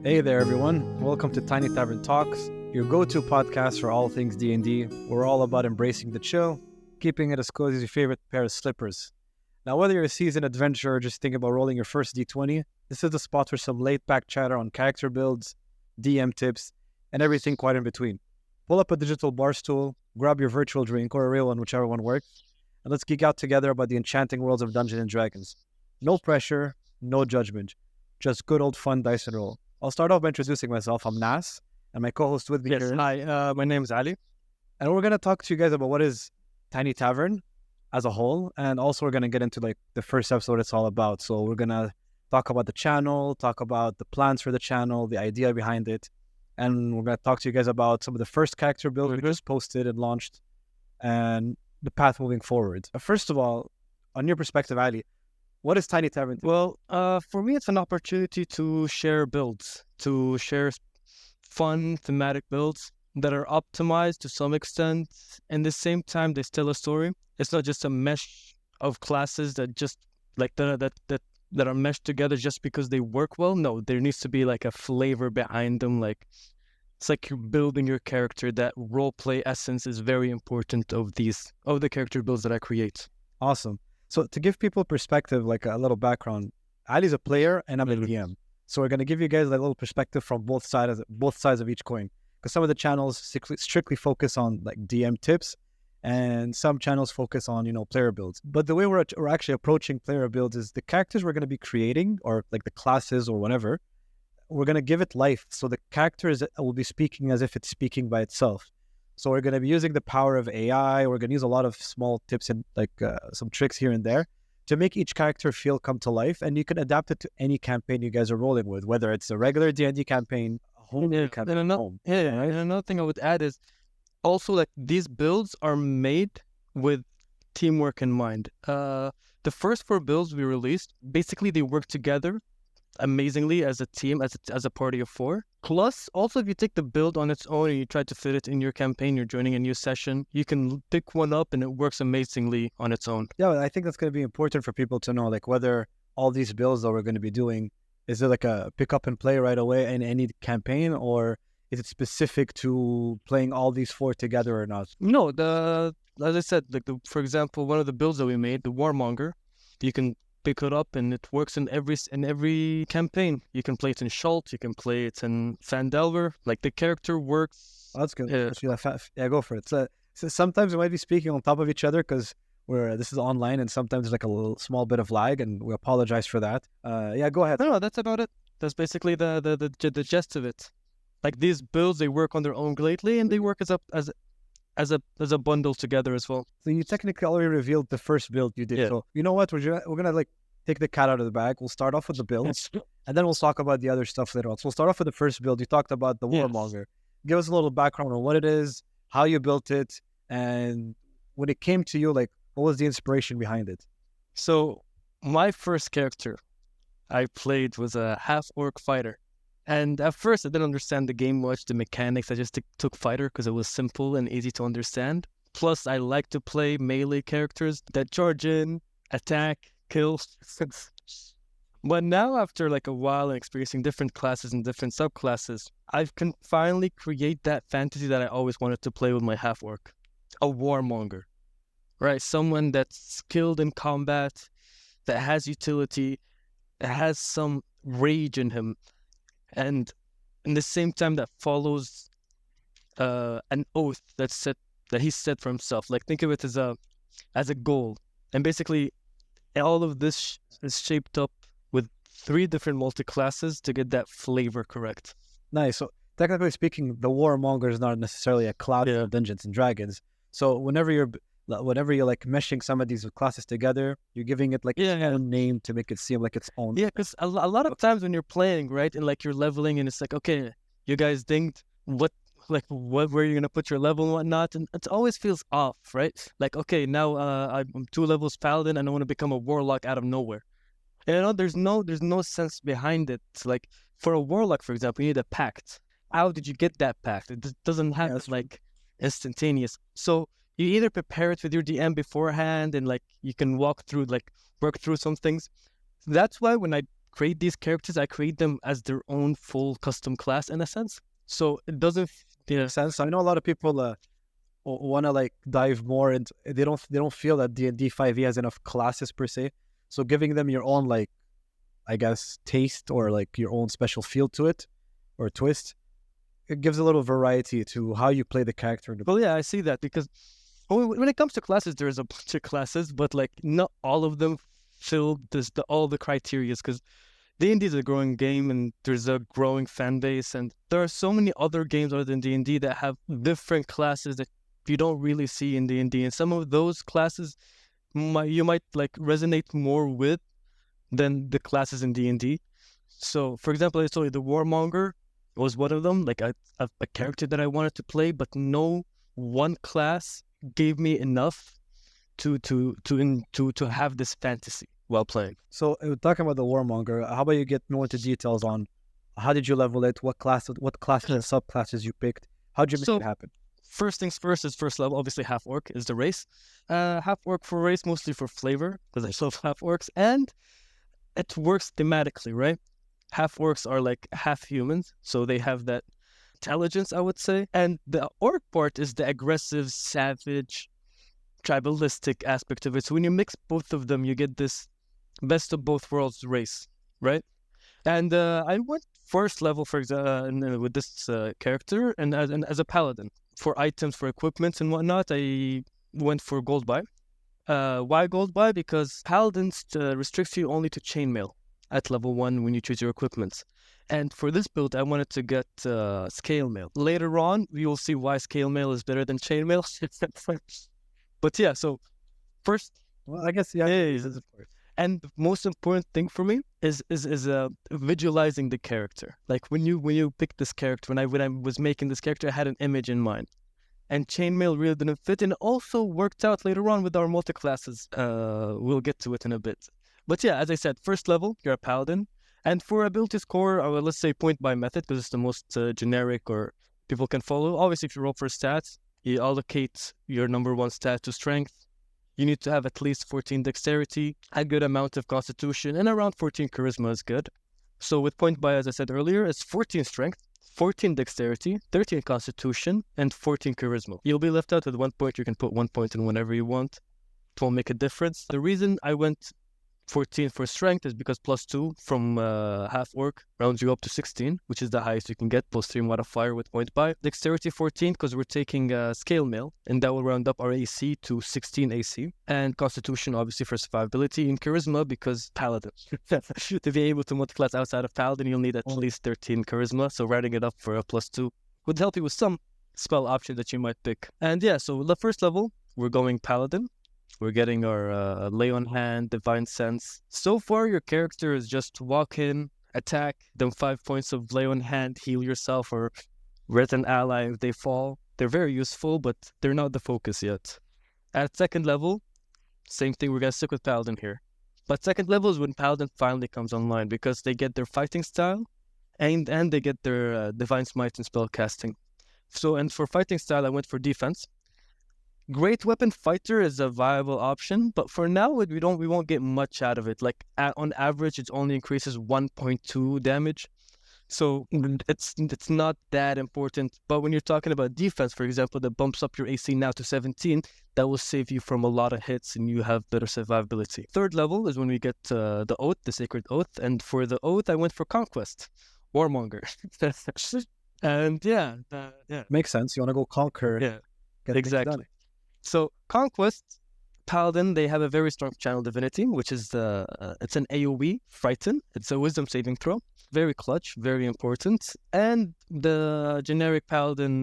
Hey there, everyone. Welcome to Tiny Tavern Talks, your go-to podcast for all things D&D. We're all about embracing the chill, keeping it as cozy as your favorite pair of slippers. Now, whether you're a seasoned adventurer or just thinking about rolling your first D20, this is the spot for some laid-back chatter on character builds, DM tips, and everything quite in between. Pull up a digital bar stool, grab your virtual drink or a real one, whichever one works, and let's geek out together about the enchanting worlds of Dungeons and Dragons. No pressure, no judgment, just good old fun dice and roll. I'll start off by introducing myself. I'm Nas, and my co-host with me Yes, here. hi, my name is Ali. And we're going to talk to you guys about what is Tiny Tavern as a whole, and also we're going to get into like the first episode it's all about. So we're going to talk about the channel, talk about the plans for the channel, the idea behind it, and we're going to talk to you guys about some of the first character builds we just posted and launched, and the path moving forward. First of all, on your perspective, Ali, what is Tiny Tavern? Well, for me, it's an opportunity to share builds, to share fun thematic builds that are optimized to some extent. And at the same time, they tell a story. It's not just a mesh of classes that just like that are meshed together just because they work well. No, there needs to be like a flavor behind them. Like it's like you're building your character. That role play essence is very important of the character builds that I create. Awesome. So to give people perspective, like a little background, Ali's a player and I'm a DM. So we're going to give you guys a little perspective from both sides of each coin. Because some of the channels strictly focus on like DM tips, and some channels focus on, player builds. But the way we're actually approaching player builds is the characters we're going to be creating, or like the classes or whatever, we're going to give it life. So the characters will be speaking as if it's speaking by itself. So we're going to be using the power of AI. We're going to use a lot of small tips and like some tricks here and there to make each character come to life. And you can adapt it to any campaign you guys are rolling with, whether it's a regular D&D campaign, a home campaign. And another thing I would add is also like these builds are made with teamwork in mind. The first 4 builds we released, basically they work together amazingly as a team, as a party of 4. Plus, also if you take the build on its own and you try to fit it in your campaign, you're joining a new session, you can pick one up and it works amazingly on its own. Yeah, I think that's going to be important for people to know, like whether all these builds that we're going to be doing, is it like a pick up and play right away in any campaign, or is it specific to playing all these 4 together or not? No, as I said, like for example, one of the builds that we made, the Warmonger, you can pick it up and it works in every campaign. You can play it in Schult, you can play it in Fandelver. Like the character works. Oh, that's good. Yeah, go for it. So sometimes we might be speaking on top of each other because this is online, and sometimes there's like a little small bit of lag, and we apologize for that. Yeah, go ahead. No, that's about it. That's basically the gist of it. Like these builds, they work on their own greatly, and they work as a bundle together as well. So you technically already revealed the first build you did. Yeah. So you know what? We're gonna like take the cat out of the bag. We'll start off with the builds, and then we'll talk about the other stuff later on. So we'll start off with the first build. You talked about the Warmonger. Give us a little background on what it is, how you built it, and when it came to you, like what was the inspiration behind it? So my first character I played was a half-orc fighter. And at first, I didn't understand the game much, the mechanics. I just took fighter because it was simple and easy to understand. Plus, I like to play melee characters that charge in, attack, kill. But now, after like a while and experiencing different classes and different subclasses, I can finally create that fantasy that I always wanted to play with my half-orc. A warmonger, right? Someone that's skilled in combat, that has utility, that has some rage in him, and in the same time that follows an oath that he set for himself. Like think of it as a goal, and basically all of this is shaped up with 3 different multi-classes to get that flavor correct. Nice. So technically speaking, the Warmonger is not necessarily a class of Dungeons and Dragons. So whenever you're like meshing some of these classes together, you're giving it like its own name to make it seem like its own. Yeah, because a lot of times when you're playing, right, and like you're leveling, and it's like, okay, you guys dinged, where are you gonna put your level and whatnot, and it always feels off, right? Like, okay, now I'm 2 levels paladin, and I want to become a warlock out of nowhere. And there's no sense behind it. Like for a warlock, for example, you need a pact. How did you get that pact? It doesn't have like instantaneous. So you either prepare it with your DM beforehand and like you can work through some things. That's why when I create these characters, I create them as their own full custom class in a sense. So it doesn't, sense. I know a lot of people want to like dive more into. They don't feel that D&D 5e has enough classes per se. So giving them your own, like, I guess, taste or like your own special feel to it or twist, it gives a little variety to how you play the character. Well, yeah, I see that because when it comes to classes, there's a bunch of classes, but like not all of them fill all the criteria, because D&D is a growing game and there's a growing fan base, and there are so many other games other than D&D that have different classes that you don't really see in D&D, and some of those classes you might like resonate more with than the classes in D&D. So, for example, I told you the Warmonger was one of them, like a character that I wanted to play, but no one class gave me enough to have this fantasy while playing. So talking about the Warmonger, how about you get more into details on how did you level it, what classes and subclasses you picked, how did you make it happen? First things first is first level. Obviously, half orc is the race. Half orc for race, mostly for flavor, because I love half orcs, and it works thematically, right? Half orcs are like half humans, so they have that intelligence, I would say. And the orc part is the aggressive, savage, tribalistic aspect of it. So when you mix both of them, you get this best of both worlds race, right? And I went first level, for example, with this character, and as a paladin. For items, for equipment and whatnot, I went for gold buy. Why gold buy? Because paladins restricts you only to chainmail at level 1 when you choose your equipment. And for this build, I wanted to get scale mail. Later on, we will see why scale mail is better than chainmail. But yeah, so first, well, I guess yeah. And the most important thing for me is visualizing the character. Like when you pick this character, when I was making this character, I had an image in mind, and chainmail really didn't fit, and it also worked out later on with our multi-classes. We'll get to it in a bit. But yeah, as I said, first level, you're a paladin, and for ability score, let's say point by method, because it's the most generic or people can follow. Obviously, if you roll for stats, you allocate your number 1 stat to strength. You need to have at least 14 dexterity, a good amount of constitution, and around 14 charisma is good. So with point by, as I said earlier, it's 14 strength, 14 dexterity, 13 constitution, and 14 charisma. You'll be left out with 1 point. You can put 1 point in whenever you want. It won't make a difference. The reason I went 14 for strength is because +2 from half orc rounds you up to 16, which is the highest you can get, +3 modifier with point by. Dexterity 14 because we're taking scale mail, and that will round up our AC to 16 AC. And constitution obviously for survivability, and charisma because paladin. To be able to multi-class outside of paladin, you'll need at least 13 charisma, so rounding it up for a +2 would help you with some spell option that you might pick. And yeah, so the first level, we're going paladin. We're getting our lay on hand, divine sense. So far, your character is just walk in, attack, then 5 points of lay on hand, heal yourself, or ret an ally if they fall. They're very useful, but they're not the focus yet. At second level, same thing, we're going to stick with paladin here. But second level is when paladin finally comes online, because they get their fighting style, and they get their divine smite and spell casting. So, and for fighting style, I went for defense. Great weapon fighter is a viable option, but for now we won't get much out of it. Like on average, it only increases 1.2 damage, so it's not that important. But when you're talking about defense, for example, that bumps up your AC now to 17, that will save you from a lot of hits, and you have better survivability. Third level is when we get the oath, the sacred oath, and for the oath, I went for conquest, warmonger, and yeah, makes sense. You want to go conquer, yeah, exactly. So Conquest, Paladin, they have a very strong channel divinity, which is it's an AoE, Frighten. It's a wisdom saving throw. Very clutch, very important. And the generic Paladin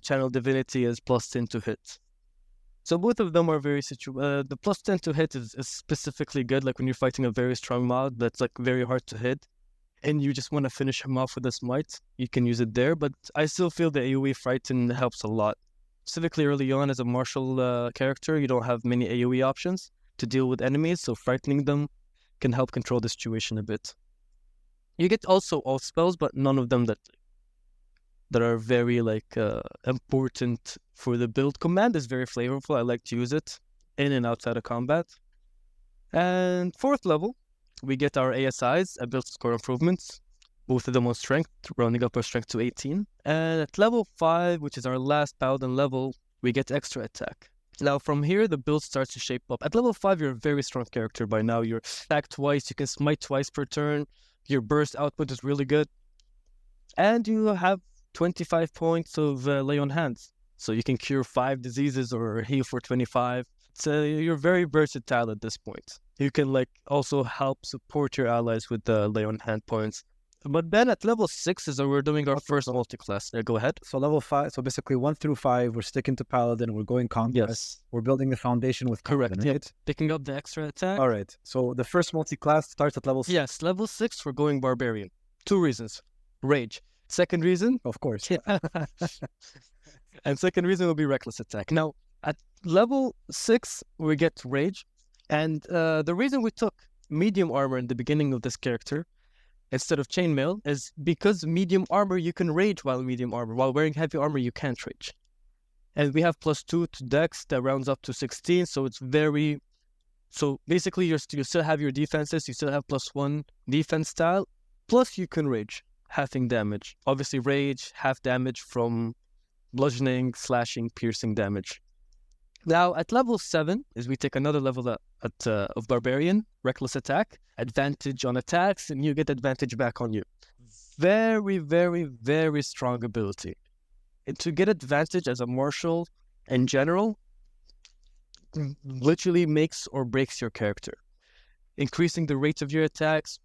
channel divinity is +10 to hit. So both of them are very the +10 to hit is specifically good, like when you're fighting a very strong mod that's like very hard to hit, and you just want to finish him off with a smite, you can use it there. But I still feel the AoE Frighten helps a lot. Specifically early on as a martial character, you don't have many AoE options to deal with enemies, so frightening them can help control the situation a bit. You get also all spells, but none of them that are very important for the build. Command is very flavorful. I like to use it in and outside of combat. And fourth level, we get our ASIs, ability score improvements, both of them on strength, rounding up our strength to 18. And at level 5, which is our last paladin level, we get extra attack. Now from here, the build starts to shape up. At level 5, you're a very strong character by now. You're attack twice, you can smite twice per turn, your burst output is really good. And you have 25 points of lay on hands. So you can cure 5 diseases or heal for 25. So you're very versatile at this point. You can like also help support your allies with the lay on hand points. But then at level 6 is where we're doing our first multi-class. Go ahead. So level 5, so basically 1 through 5, we're sticking to Paladin, we're going Conquest. Yes. We're building the foundation with Correct. Paladin, right? Picking up the extra attack. All right. So the first multi-class starts at level 6. Yes, level 6, we're going Barbarian. 2 reasons. Rage. Second reason. Of course. And second reason will be Reckless Attack. Now, at level 6, we get Rage. And the reason we took medium armor in the beginning of this character instead of chainmail is because medium armor, you can rage while medium armor. While wearing heavy armor, you can't rage. And we have +2 to dex that rounds up to 16. So it's very... So basically, you still have your defenses. You still have +1 defense style. Plus, you can rage, halving damage. Obviously, rage, half damage from bludgeoning, slashing, piercing damage. Now, at level 7, is we take another level of Barbarian, Reckless Attack, advantage on attacks, and you get advantage back on you. Very, very, very strong ability. And to get advantage as a martial in general, literally makes or breaks your character. Increasing the rate of your attacks,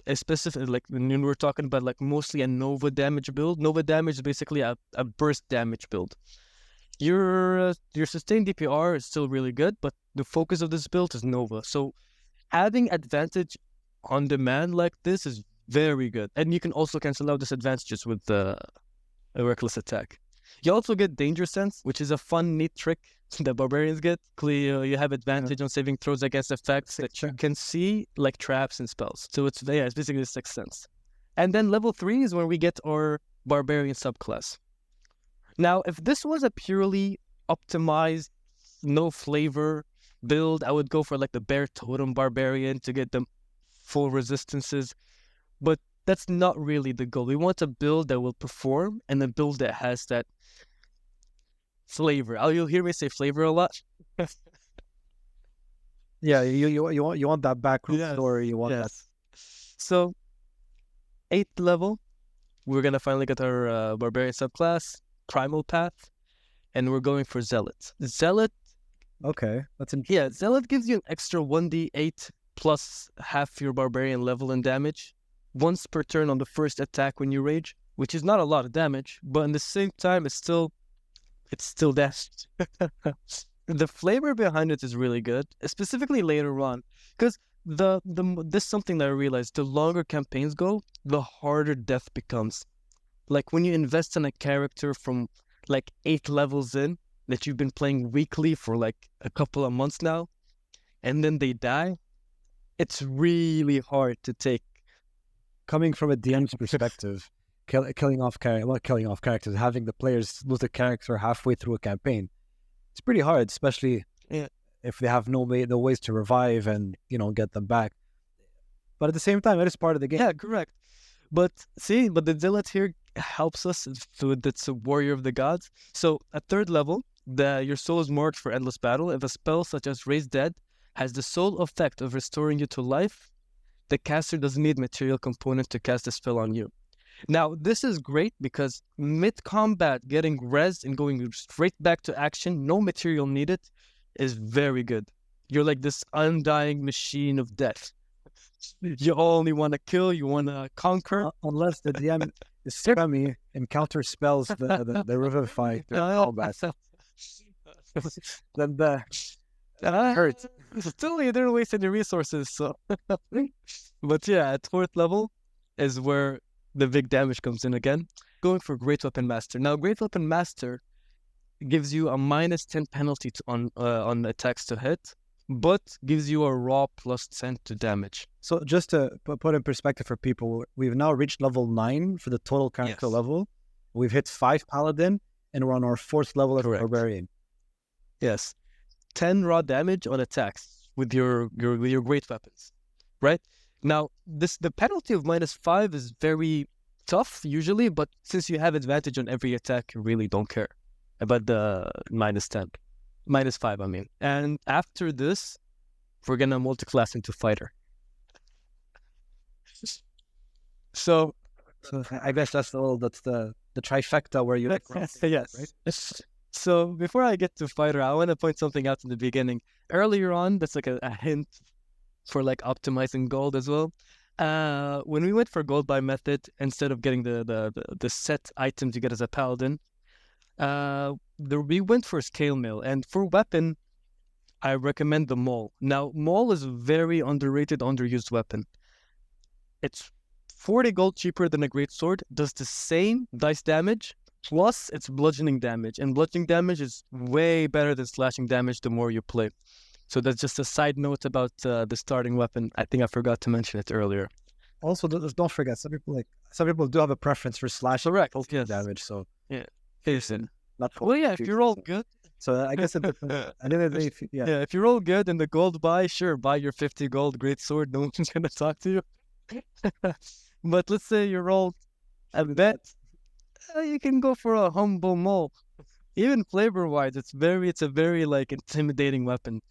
especially like when we're talking about like mostly a Nova damage build. Nova damage is basically a burst damage build. Your sustained DPR is still really good, but the focus of this build is Nova. So having advantage on demand like this is very good. And you can also cancel out disadvantages with a Reckless Attack. You also get Danger Sense, which is a fun, neat trick that barbarians get. You have advantage on saving throws against effects that you can see, like traps and spells. So it's basically 6th sense. And then level 3 is where we get our barbarian subclass. Now, if this was a purely optimized, no flavor build, I would go for like the Bear Totem Barbarian to get them full resistances. But that's not really the goal. We want a build that will perform and a build that has that flavor. You'll hear me say flavor a lot. Yeah, you want that background story. You want that. So, 8th level, we're gonna finally get our barbarian subclass, Primal Path, and we're going for Zealot. Zealot. Okay, that's Zealot gives you an extra 1d8 plus half your barbarian level in damage once per turn on the first attack when you rage, which is not a lot of damage, but at the same time, it's still damage. The flavor behind it is really good, specifically later on, because this is something that I realized: the longer campaigns go, the harder death becomes. Like when you invest in a character from like 8 levels in that you've been playing weekly for like a couple of months now, and then they die, it's really hard to take. Coming from a DM's perspective, killing off characters, having the players lose a character halfway through a campaign, it's pretty hard, especially if they have no ways to revive and get them back. But at the same time, it is part of the game. Yeah, correct. But the Zealot here helps us with its Warrior of the Gods. So at 3rd level, your soul is marked for endless battle. If a spell such as Raise Dead has the sole effect of restoring you to life, the caster doesn't need material component to cast the spell on you. Now, this is great because mid-combat, getting res and going straight back to action, no material needed, is very good. You're like this undying machine of death. You only want to kill, you want to conquer. Unless the DM is spammy and counter spells the revivify combat. Then hurts. Still, you didn't waste any resources. So. But yeah, at 4th level is where the big damage comes in again. Going for Great Weapon Master. Now, Great Weapon Master gives you a -10 penalty on attacks to hit, but gives you a raw +10 to damage. So just to put in perspective for people, we've now reached level 9 for the total character level. We've hit 5 Paladin, and we're on our 4th level of Barbarian. Yes. 10 raw damage on attacks with your great weapons, right? Now, the penalty of -5 is very tough usually, but since you have advantage on every attack, you really don't care about the -10. -5, I mean. And after this, we're gonna multi-class into fighter. So I guess that's the trifecta where you yes. Right? So before I get to fighter, I want to point something out in the beginning. Earlier on, that's like a hint for like optimizing gold as well. When we went for gold buy method, instead of getting the set items you get as a paladin, we went for scale mail, and for weapon, I recommend the maul. Now, maul is a very underrated, underused weapon. It's 40 gold cheaper than a great sword, does the same dice damage, plus it's bludgeoning damage. And bludgeoning damage is way better than slashing damage the more you play. So that's just a side note about the starting weapon. I think I forgot to mention it earlier. Also, don't forget, some people do have a preference for slashing damage. So yeah, if you're all good. So I guess at the end of the day, if you're all good in the gold buy, sure, buy your 50 gold great sword. No one's gonna talk to you. But let's say you're all a bet, you can go for a humble maul. Even flavor-wise, it's a very like intimidating weapon.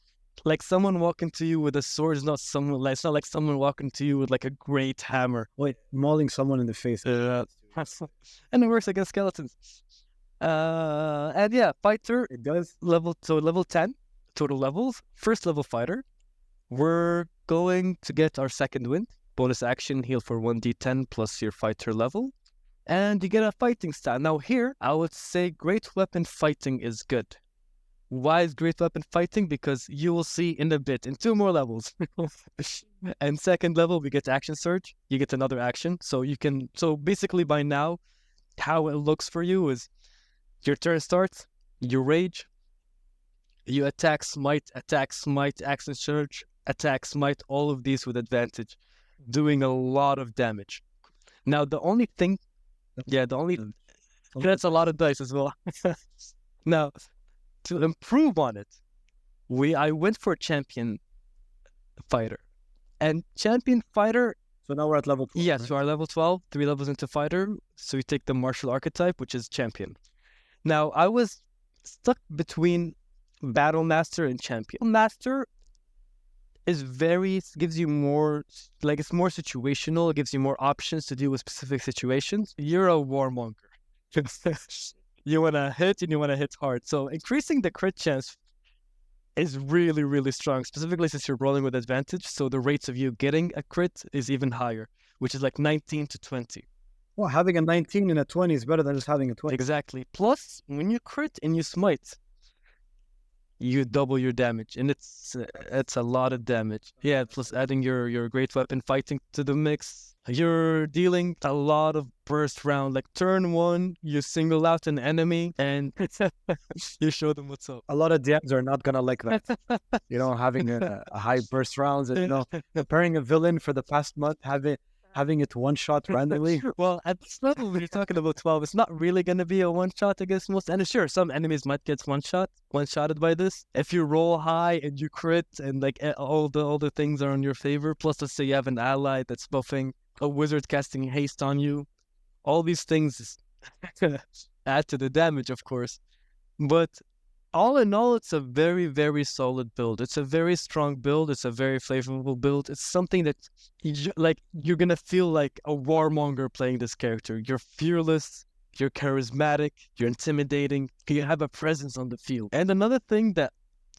Like someone walking to you with a sword is not someone like, it's not like someone walking to you with like a great hammer. Wait, mauling someone in the face. And it works against skeletons. And yeah, fighter, it does. Level 10 total levels. First level fighter. We're going to get our second wind. Bonus action, heal for 1d10 plus your fighter level. And you get a fighting stat. Now here, I would say great weapon fighting is good. Why is great weapon fighting? Because you will see in a bit, in 2 more levels. And second level, we get action surge. You get another action. So basically by now, how it looks for you is your turn starts, you rage, you attack, smite, action surge, attack, smite, all of these with advantage, doing a lot of damage. Now, that's a lot of dice as well. Now, to improve on it, I went for champion fighter. And champion fighter... So now we're at level 12. Yes, we are level 12, 3 levels into fighter. So we take the martial archetype, which is champion. Now, I was stuck between battle master and champion. Master gives you more, like it's more situational. It gives you more options to deal with specific situations. You're a warmonger. You want to hit and you want to hit hard. So increasing the crit chance is really, really strong, specifically since you're rolling with advantage. So the rates of you getting a crit is even higher, which is like 19 to 20. Well, having a 19 and a 20 is better than just having a 20. Exactly. Plus, when you crit and you smite, you double your damage, and it's a lot of damage. Yeah, plus adding your great weapon fighting to the mix, you're dealing a lot of burst round. Like turn 1, you single out an enemy and you show them what's up. A lot of DMs are not gonna like that. Having a high burst rounds, and preparing a villain for the past month, having it one shot randomly. Well, at this level, when you're talking about 12, it's not really going to be a one shot against most. And sure, some enemies might get one shotted by this. If you roll high and you crit and like all the things are on your favor, plus let's say you have an ally that's buffing, a wizard casting haste on you, all these things add to the damage, of course. But all in all, it's a very, very solid build. It's a very strong build. It's a very flavorful build. It's something that you're going to feel like a warmonger playing this character. You're fearless, you're charismatic, you're intimidating, you have a presence on the field. And another thing that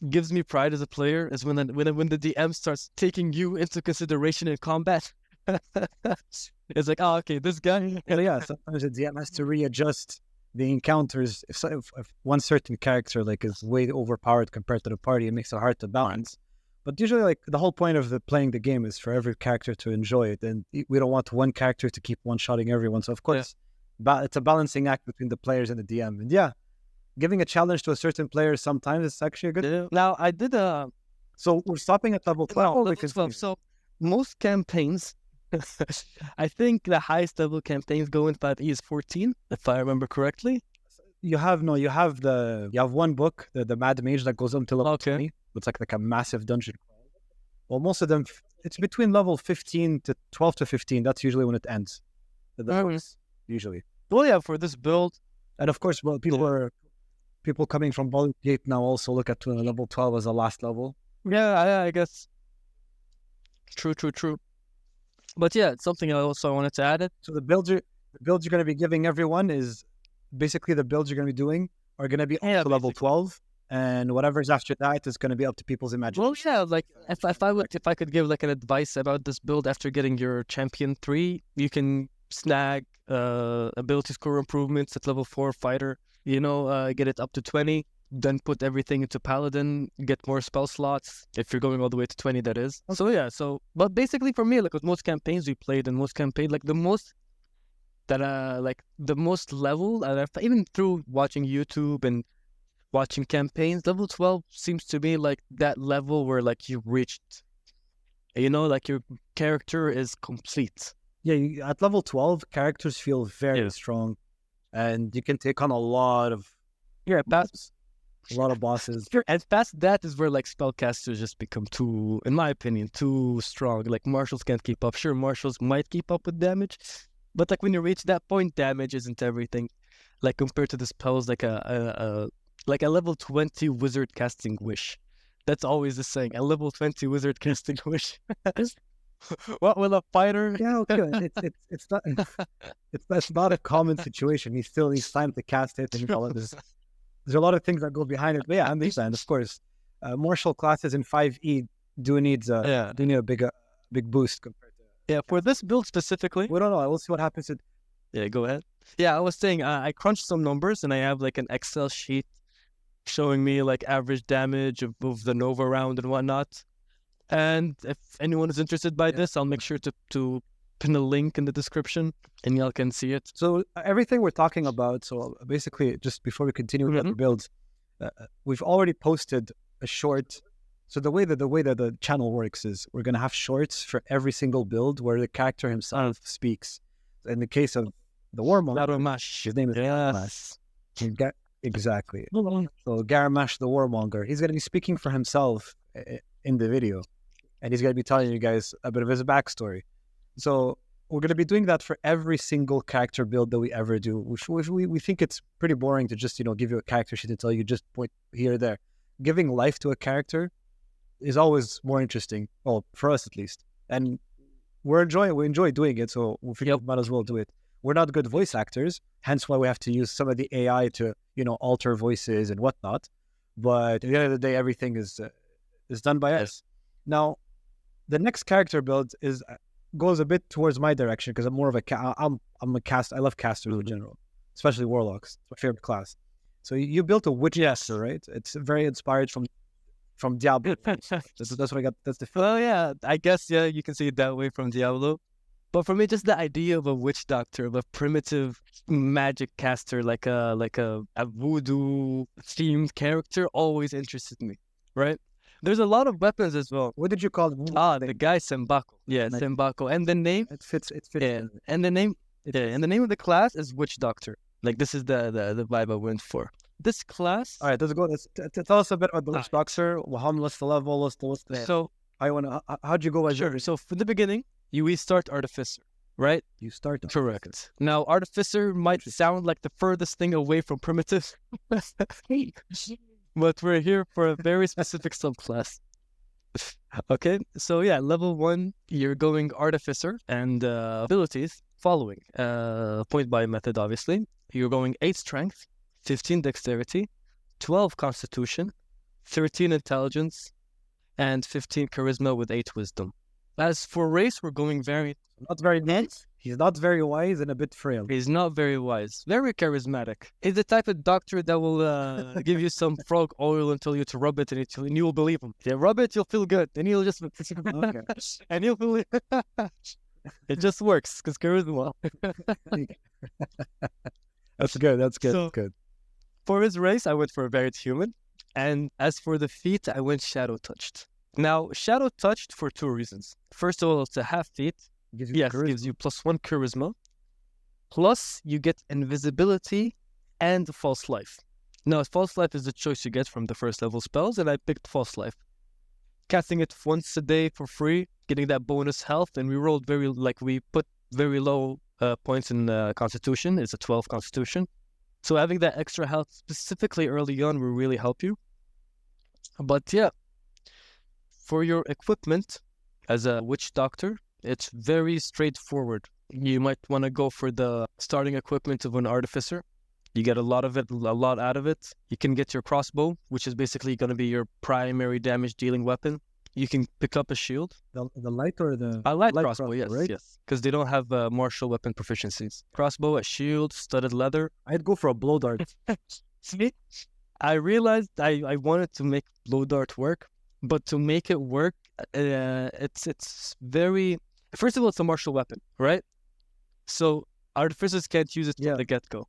gives me pride as a player is when the DM starts taking you into consideration in combat. It's like, oh, okay, this guy. Yeah, sometimes the DM has to readjust the encounters. If one certain character is way overpowered compared to the party, it makes it hard to balance. But usually, the whole point of playing the game is for every character to enjoy it, and we don't want one character to keep one-shotting everyone. So of course, it's a balancing act between the players and the DM. And yeah, giving a challenge to a certain player sometimes is actually a good. Yeah. Now I did So we're stopping at level 12. Level 12. So most campaigns. I think the highest level campaigns go in 5e is 14, if I remember correctly. You have one book, the Mad Mage, that goes up to level 20. It's like a massive dungeon. Well, most of them, it's between level 15 to 12 to 15. That's usually when it ends. Usually. Well, yeah, for this build. And of course, well, people coming from Baldur's Gate now also look at level 12 as the last level. Yeah, I guess. True. But yeah, it's something else I wanted to add. So the builds you're going to be giving everyone is basically the builds you're going to be doing are going to be up to level 12, and whatever's after that is going to be up to people's imagination. Well, yeah, like if I could give like an advice about this build after getting your champion 3, you can snag ability score improvements at level 4 fighter. Get it up to 20. Then put everything into Paladin, get more spell slots, if you're going all the way to 20, that is. Okay. But basically for me, like with most campaigns we played, and most campaigns, like the most level, and even through watching YouTube and watching campaigns, level 12 seems to be like that level where like you reached, like your character is complete. Yeah, at level 12, characters feel very strong, and you can take on a lot of bosses. And past that is where like spellcasters just become too, in my opinion, too strong. Like marshals can't keep up. Sure, marshals might keep up with damage, but like when you reach that point, damage isn't everything. Like compared to the spells, like a level 20 wizard casting wish. That's always the saying. A level 20 wizard casting wish. What will a fighter? Yeah, okay. It's not a common situation. He still needs time to cast it, and there's a lot of things that go behind it. But yeah, I understand. Of course, martial classes in 5e do need a big boost compared to. Yeah, for this build specifically. We don't know. We'll see what happens. Yeah, go ahead. Yeah, I was saying I crunched some numbers, and I have like an Excel sheet showing me like average damage of the Nova round and whatnot. And if anyone is interested by this, I'll make sure to pin a link in the description, and y'all can see it. So everything we're talking about, so basically just before we continue with the builds, we've already posted a short. So the way that the channel works is we're going to have shorts for every single build where the character himself speaks. In the case of the Warmonger, his name is Garamash. Exactly. So Garamash the Warmonger, he's going to be speaking for himself in the video, and he's going to be telling you guys a bit of his backstory. So we're going to be doing that for every single character build that we ever do. We think it's pretty boring to just, give you a character sheet and tell you just point here or there. Giving life to a character is always more interesting. Well, for us at least. And we enjoy doing it, so we figure we might as well do it. We're not good voice actors, hence why we have to use some of the AI to, alter voices and whatnot. But at the end of the day, everything is done by us. Now, the next character build goes a bit towards my direction because I'm more of I love casters in general, especially warlocks. It's my favorite class. So you built a witch caster, right? It's very inspired from Diablo. That's what I got. That's the. Well, yeah, I guess you can see it that way from Diablo. But for me, just the idea of a witch doctor, of a primitive magic caster, like a voodoo themed character, always interested me. Right? There's a lot of weapons as well. What did you call them? The guy Sembako. Yeah, Sembako. And the name? It fits. Yeah. And the name? And the name of the class is Witch Doctor. Like, this is the vibe I went for. This class... All right, let's go. Tell us a bit about the Witch Doctor. What's the level? What's the... So... How'd you go? Sure. So, for the beginning, we start Artificer, right? You start Artificer. Correct. Now, Artificer might sound like the furthest thing away from Primitive. But we're here for a very specific subclass. Okay, so yeah, level 1, you're going Artificer, and abilities following. Point by method, obviously. You're going 8 Strength, 15 Dexterity, 12 Constitution, 13 Intelligence, and 15 Charisma with 8 Wisdom. As for race, we're going very... Not very dense. He's not very wise and a bit frail. He's not very wise. Very charismatic. He's the type of doctor that will give you some frog oil and tell you to rub it, and you will believe him. Yeah, rub it, you'll feel good. And he'll just... Okay. And you'll feel... It just works, because charisma. That's good. That's good. For his race, I went for a varied human. And as for the feat, I went Shadow Touched. Now, Shadow Touched for 2 reasons. First of all, it's a half feat. Gives you +1 charisma. Plus, you get invisibility and false life. Now, false life is the choice you get from the first level spells, and I picked false life. casting it once a day for free, getting that bonus health, and we rolled we put very low points in Constitution. It's a 12 Constitution. So having that extra health specifically early on will really help you. But yeah, for your equipment as a witch doctor, it's very straightforward. You might want to go for the starting equipment of an artificer. You get a lot out of it. You can get your crossbow, which is basically going to be your primary damage dealing weapon. You can pick up a shield. The light or the A light crossbow, yes, right? yes. Because they don't have martial weapon proficiencies. Crossbow, a shield, studded leather. I'd go for a blow dart. See, I realized I wanted to make blow dart work, but to make it work, it's very... First of all, it's a martial weapon, right? So artificers can't use it from the get-go.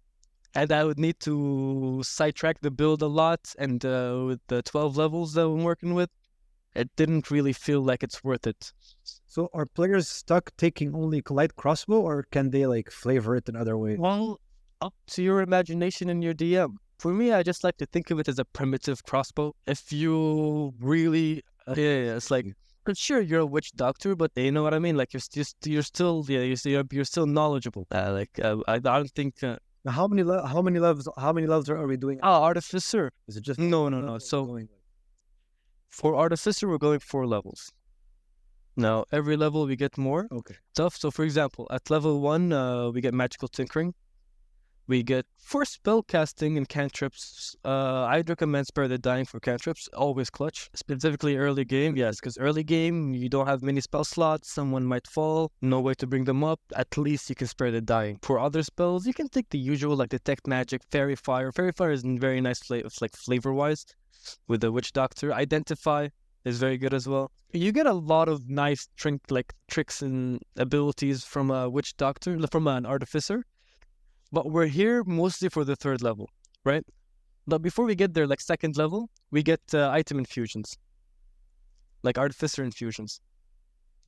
And I would need to sidetrack the build a lot, and with the 12 levels that I'm working with, it didn't really feel like it's worth it. So are players stuck taking only light crossbow, or can they like flavor it in other ways? Well, up to your imagination and your DM. For me, I just like to think of it as a primitive crossbow. If you really, it's like, sure, you're a witch doctor, but you know what I mean. Like you're still knowledgeable. I don't think. Now, how many levels are we doing? Artificer. Is it just no? So for artificer, we're going 4 levels. Now every level we get more stuff. So for example, at level 1, we get magical tinkering. We get for spell casting and cantrips. I'd recommend Spare the Dying for cantrips. Always clutch. Specifically early game, yes, because early game you don't have many spell slots. Someone might fall. No way to bring them up. At least you can Spare the Dying. For other spells, you can take the usual like Detect Magic, Fairy Fire. Fairy Fire is very nice flavor wise. With the Witch Doctor, Identify is very good as well. You get a lot of nice tricks and abilities from a Witch Doctor, from an Artificer. But we're here mostly for the 3rd level, right? But before we get there, like 2nd level, we get item infusions. Like Artificer infusions.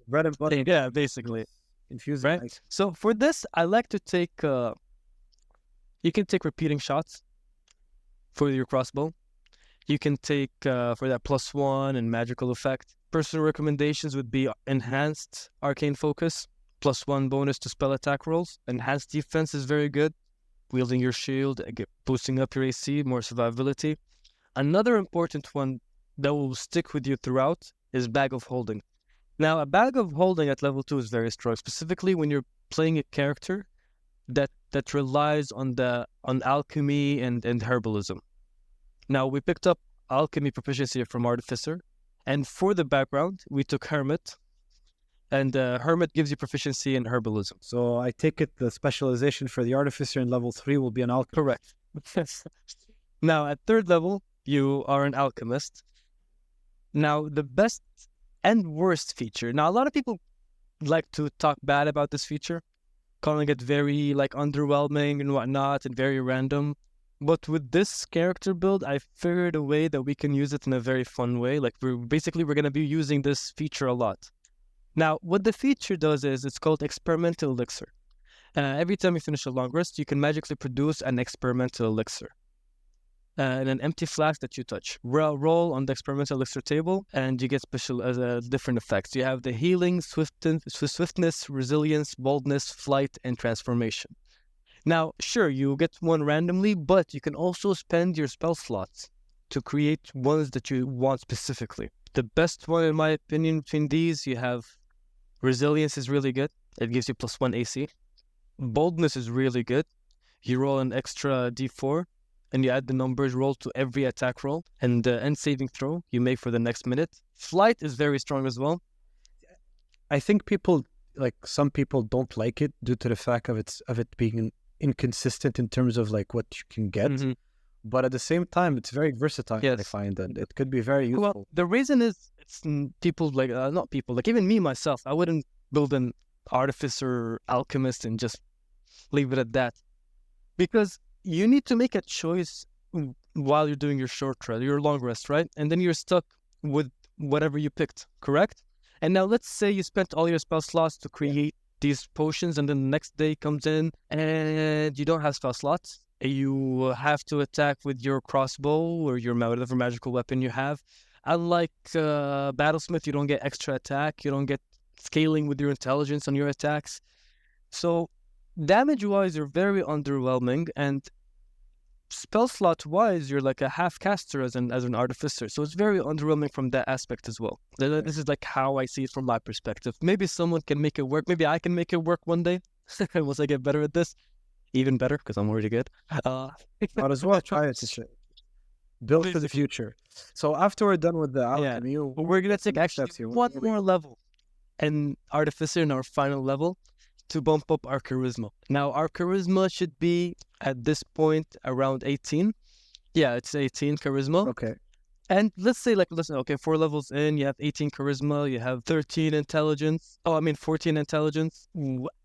Bread and butter. Yeah, basically. Infusing. Right? Nice. So for this, I like to take... you can take repeating shots for your crossbow. You can take for that +1 and magical effect. Personal recommendations would be enhanced arcane focus. +1 bonus to spell attack rolls. Enhanced defense is very good. Wielding your shield, boosting up your AC, more survivability. Another important one that will stick with you throughout is Bag of Holding. Now, a Bag of Holding at level 2 is very strong, specifically when you're playing a character that relies on alchemy and herbalism. Now, we picked up alchemy proficiency from Artificer, and for the background, we took Hermit. And Hermit gives you proficiency in herbalism. So I take it the specialization for the Artificer in level 3 will be an alchemist. Correct. Now, at 3rd level, you are an alchemist. Now, the best and worst feature. Now, a lot of people like to talk bad about this feature, calling it very underwhelming and whatnot and very random. But with this character build, I figured a way that we can use it in a very fun way. We're going to be using this feature a lot. Now, what the feature does is it's called Experimental Elixir. Every time you finish a long rest, you can magically produce an Experimental Elixir. In an empty flask that you touch. Roll on the Experimental Elixir table, and you get different effects. You have the healing, swiftness, resilience, boldness, flight, and transformation. Now, sure, you get one randomly, but you can also spend your spell slots to create ones that you want specifically. The best one, in my opinion, between these, you have Resilience is really good. It gives you +1 AC. Boldness is really good. You roll an extra D4, and you add the numbers rolled to every attack roll, and the end saving throw you make for the next minute. Flight is very strong as well. I think some people don't like it due to the fact of it being inconsistent in terms of what you can get. Mm-hmm. But at the same time, it's very versatile. Yes. I find that it could be very useful. Well, the reason is it's people not people, even me myself, I wouldn't build an artificer alchemist and just leave it at that. Because you need to make a choice while you're doing your long rest, right? And then you're stuck with whatever you picked, correct? And now let's say you spent all your spell slots to create these potions, and then the next day comes in and you don't have spell slots. You have to attack with your crossbow or your whatever magical weapon you have. Unlike Battlesmith, you don't get extra attack. You don't get scaling with your intelligence on your attacks. So damage-wise, you're very underwhelming, and spell slot-wise, you're like a half caster as an artificer. So it's very underwhelming from that aspect as well. This is like how I see it from my perspective. Maybe someone can make it work. Maybe I can make it work one day once I get better at this. Even better, because I'm already good. Might as well try it. Build for the future. So after we're done with the alchemy, we're gonna take actually one more level, and artificer in our final level, to bump up our charisma. Now our charisma should be at this point around 18. Yeah, it's 18 charisma. Okay. And let's say, like, listen, okay, 4 levels in, you have 18 charisma, you have 13 intelligence. 14 intelligence.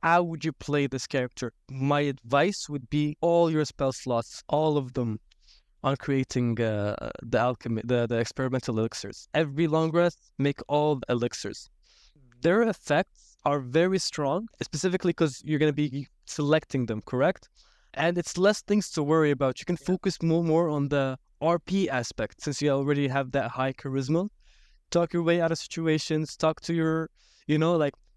How would you play this character? My advice would be all your spell slots, all of them, on creating the alchemy, the experimental elixirs. Every long rest, make all the elixirs. Their effects are very strong, specifically because you're going to be selecting them, correct? And it's less things to worry about. You can focus more on the RP aspect, since you already have that high charisma. Talk your way out of situations, talk to your,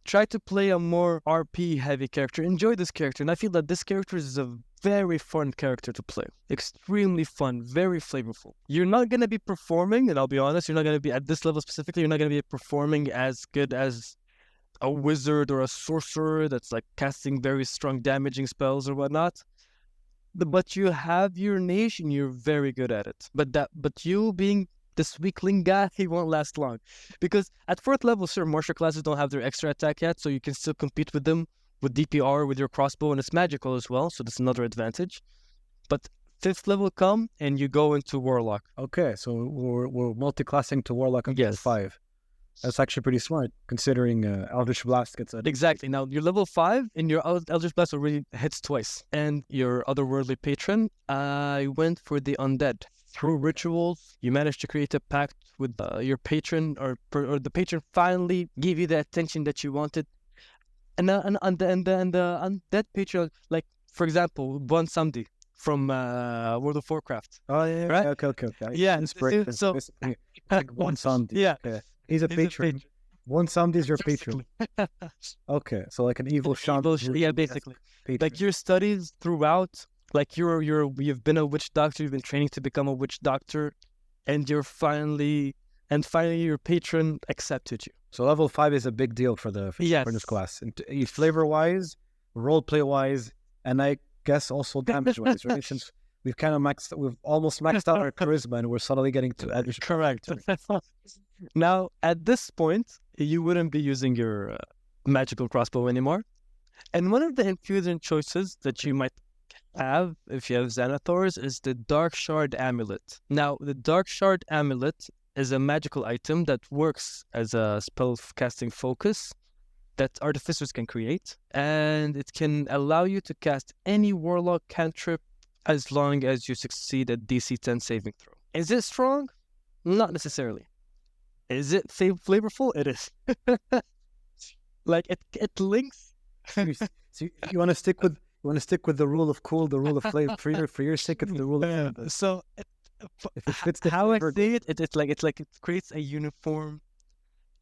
try to play a more RP heavy character. Enjoy this character. And I feel that this character is a very fun character to play. Extremely fun, very flavorful. You're not going to be performing, and I'll be honest, you're not going to be at this level specifically, you're not going to be performing as good as a wizard or a sorcerer that's like casting very strong damaging spells or whatnot. But you have your niche and you're very good at it. But you being this weakling guy, he won't last long. Because at 4th level, sure, martial classes don't have their extra attack yet, so you can still compete with them with DPR, with your crossbow, and it's magical as well, so that's another advantage. But 5th level come, and you go into Warlock. Okay, so we're multi-classing to Warlock until 5. That's actually pretty smart, considering Eldritch Blast gets a... Exactly. Now, you're level 5, and your Eldritch Blast already hits twice. And your otherworldly patron, I went for the undead. Through rituals, you managed to create a pact with your patron, or the patron finally gave you the attention that you wanted. And the undead patron, like, for example, Bon Samdi from World of Warcraft. Oh, yeah, right? Okay. Yeah, so... Bon Samdi. Yeah. Okay. He's a patron. One Samdi is your patron. Okay, so like an evil shaman. Yeah, basically. Like your studies throughout, like you've been a witch doctor, you've been training to become a witch doctor, and finally your patron accepted you. So level 5 is a big deal for this class. And flavor-wise, role-play-wise, and I guess also damage-wise, right? Since we've almost maxed out our charisma, and we're suddenly getting to edge. Correct. Now, at this point, you wouldn't be using your magical crossbow anymore. And one of the infusion choices that you might have, if you have Xanathars, is the Dark Shard Amulet. Now, the Dark Shard Amulet is a magical item that works as a spell casting focus that artificers can create, and it can allow you to cast any warlock cantrip as long as you succeed at DC 10 saving throw. Is it strong? Not necessarily. Is it flavorful? It is. Like it links. So you want to stick with the rule of cool, the rule of flavor. For your sake, it's the rule of flavor. So if it fits the how flavor, I see it, it's like it creates a uniform,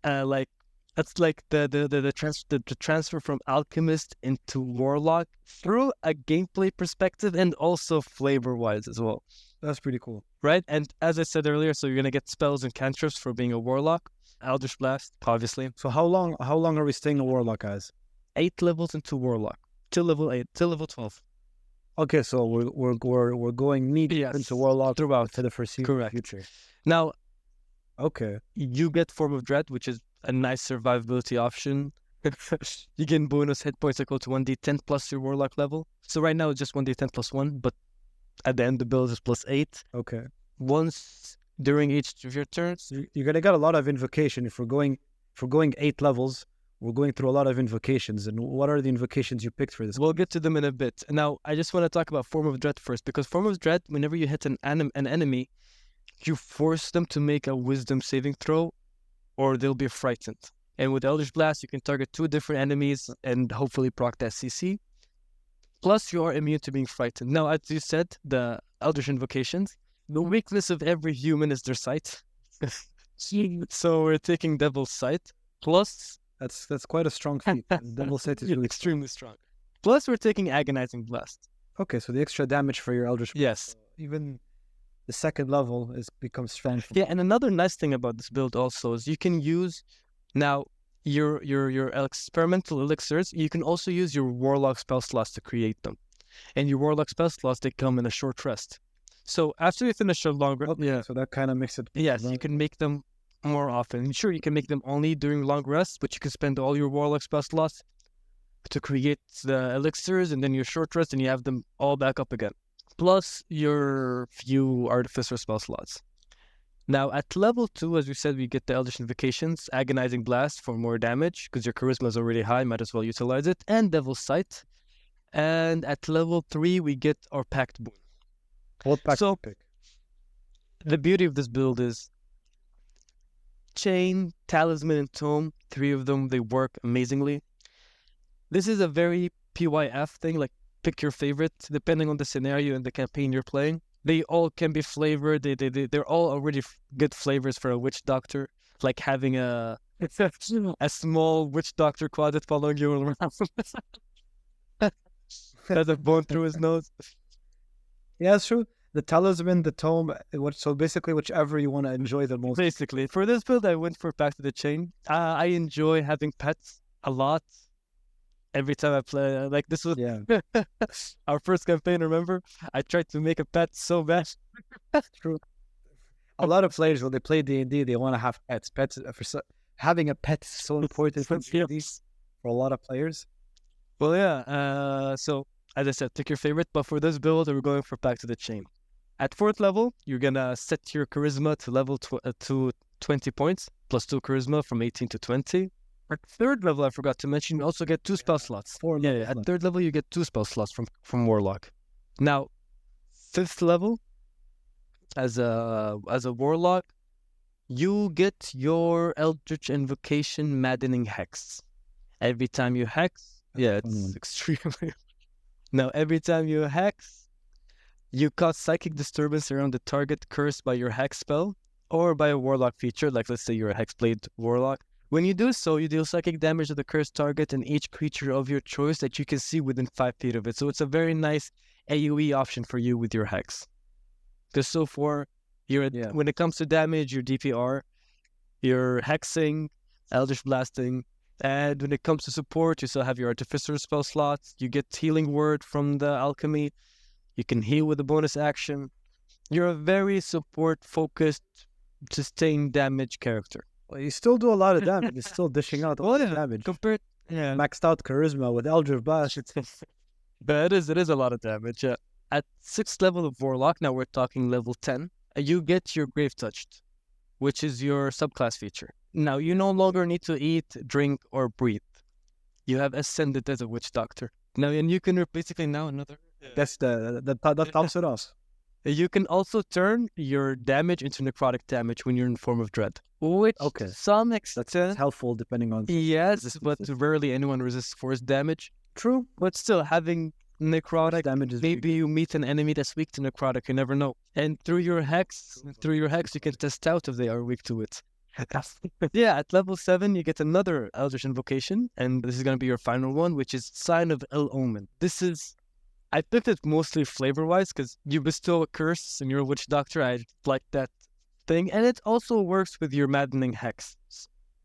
like that's like the transfer from alchemist into warlock through a gameplay perspective and also flavor wise as well. That's pretty cool, right? And as I said earlier, so you're gonna get spells and cantrips for being a warlock. Eldritch Blast, obviously. So how long are we staying a warlock as? 8 levels into warlock till level 8, till level 12. Okay, so we're going knee deep into warlock throughout to the foreseeable Correct. future. Now, okay, you get Form of Dread, which is a nice survivability option. You get bonus hit points equal to 1d10 plus your warlock level. So right now it's just 1d10 plus 1, but at the end the build is plus 8. Okay. Once during each of your turns, you're gonna get a lot of invocation. If we're going 8 levels, we're going through a lot of invocations. And what are the invocations you picked for this? We'll get to them in a bit. Now, I just want to talk about Form of Dread first, because Form of Dread, whenever you hit an enemy, you force them to make a wisdom saving throw, or they'll be frightened. And with Eldritch Blast, you can target 2 different enemies and hopefully proc that CC. Plus, you are immune to being frightened. Now, as you said, the Eldritch invocations, the weakness of every human is their sight. So we're taking Devil's Sight plus That's quite a strong feat. Double set is really extremely strong. Plus we're taking Agonizing Blast. okay. So the extra damage for your Eldritch, Yes. even the second level becomes strong. Yeah, and another nice thing about this build also is you can use now your experimental elixirs. You can also use your Warlock spell slots to create them, and your Warlock spell slots they come in a short rest. So after you finish a long rest, Okay, so that kind of makes it. yes, you can make them more often. Sure, you can make them only during long rests, but you can spend all your Warlock spell slots to create the elixirs, and then your short rest, and you have them all back up again. Plus your few Artificer spell slots. Now, at level 2, as we said, we get the Eldritch Invocations, Agonizing Blast for more damage, because your Charisma is already high, might as well utilize it, and Devil's Sight. And at level 3, we get our Pact Boon. What pack So, pick? the beauty of this build is Chain, Talisman, and Tome, 3 of them, they work amazingly. This is a very PYF thing, like pick your favorite, depending on the scenario and the campaign you're playing. They all can be flavored. They're all already good flavors for a witch doctor, like having a small witch doctor closet following you around. Has a bone through his nose. Yeah, it's true. The talisman, the tome, so basically whichever you want to enjoy the most. Basically, for this build, I went for Back to the Chain. I enjoy having pets a lot. Every time I play, like this was our first campaign. Remember, I tried to make a pet so bad. True. A lot of players when they play D&D, they want to have pets. Having a pet is so important for D&D for a lot of players. Well, yeah. So as I said, pick your favorite. But for this build, we're going for Back to the Chain. At 4th level, you're gonna set your charisma to level to 20 points, plus 2 charisma from 18 to 20. At 3rd level, I forgot to mention, you also get 2 spell slots. At 3rd level, you get 2 spell slots from Warlock. Now, 5th level, as a Warlock, you get your Eldritch Invocation Maddening Hex. Every time you hex, it's extremely. Now, every time you hex, you cause psychic disturbance around the target cursed by your hex spell or by a Warlock feature, like let's say you're a Hexblade Warlock. When you do so, you deal psychic damage to the cursed target and each creature of your choice that you can see within 5 feet of it. So it's a very nice AoE option for you with your hex. Because so far, when it comes to damage, your DPR, you're hexing, Eldritch Blasting, and when it comes to support, you still have your Artificer spell slots. You get Healing Word from the Alchemy. You can heal with a bonus action. You're a very support-focused, sustained damage character. Well, you still do a lot of damage. You're still dishing out a lot of damage. Maxed out charisma with Eldritch Blast. But it is a lot of damage. At 6th level of Warlock, now we're talking level 10, you get your Grave Touched, which is your subclass feature. Now, you no longer need to eat, drink, or breathe. You have ascended as a witch doctor. Now, and you can basically now another... That's that tops it off. You can also turn your damage into necrotic damage when you're in form of dread. Which, to some extent... That's helpful depending on... Yes, but rarely anyone resists force damage. True. But still, having necrotic damage is maybe you meet an enemy that's weak to necrotic, you never know. And through your hex, you can test out if they are weak to it. At level 7, you get another Eldritch Invocation, and this is going to be your final one, which is Sign of Ill Omen. This is... I picked it mostly flavor-wise because you bestow a curse and you're a witch doctor. I like that thing. And it also works with your Maddening Hex.